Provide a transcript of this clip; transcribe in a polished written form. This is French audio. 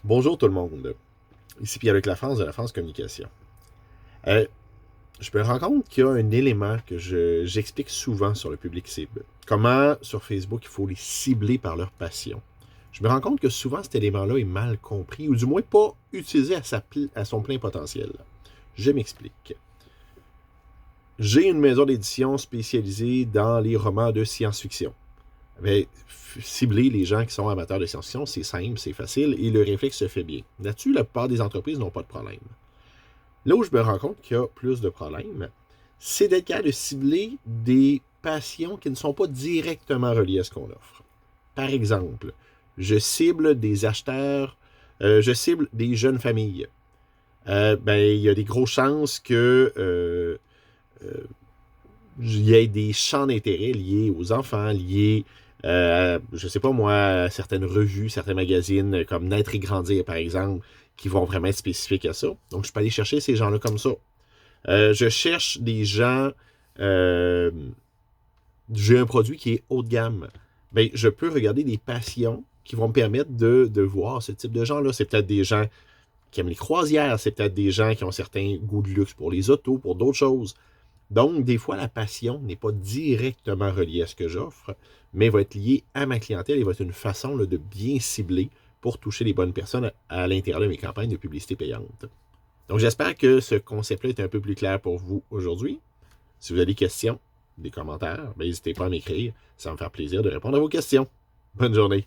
Bonjour tout le monde. Ici Pierre-Luc Lafrance de La France Communication. Euh, je me rends compte qu'il y a un élément que j'explique souvent sur le public cible. Comment sur Facebook il faut les cibler par leur passion. Je me rends compte que souvent cet élément-là est mal compris ou du moins pas utilisé à son plein potentiel. Je m'explique. J'ai une maison d'édition spécialisée dans les romans de science-fiction. Mais cibler les gens qui sont amateurs de science-fiction, c'est simple, c'est facile et le réflexe se fait bien. Là-dessus, la plupart des entreprises n'ont pas de problème. Là où je me rends compte qu'il y a plus de problèmes, c'est d'être capable de cibler des passions qui ne sont pas directement reliées à ce qu'on offre. Par exemple, je cible des acheteurs, je cible des jeunes familles. Il y a des grosses chances que euh, il y ait des champs d'intérêt liés aux enfants, liés, je sais pas moi, à certaines revues, certains magazines comme Naître et Grandir, par exemple, qui vont vraiment être spécifiques à ça. Donc, je peux aller chercher ces gens-là comme ça. Je cherche des gens. euh, j'ai un produit qui est haut de gamme. Ben, je peux regarder des passions qui vont me permettre de voir ce type de gens-là. C'est peut-être des gens qui aiment les croisières, c'est peut-être des gens qui ont certains goûts de luxe pour les autos, pour d'autres choses. Donc, des fois, la passion n'est pas directement reliée à ce que j'offre, mais va être liée à ma clientèle et va être une façon là, de bien cibler pour toucher les bonnes personnes à l'intérieur de mes campagnes de publicité payante. Donc, j'espère que ce concept-là est un peu plus clair pour vous aujourd'hui. Si vous avez des questions, des commentaires, n'hésitez pas à m'écrire. Ça va me faire plaisir de répondre à vos questions. Bonne journée.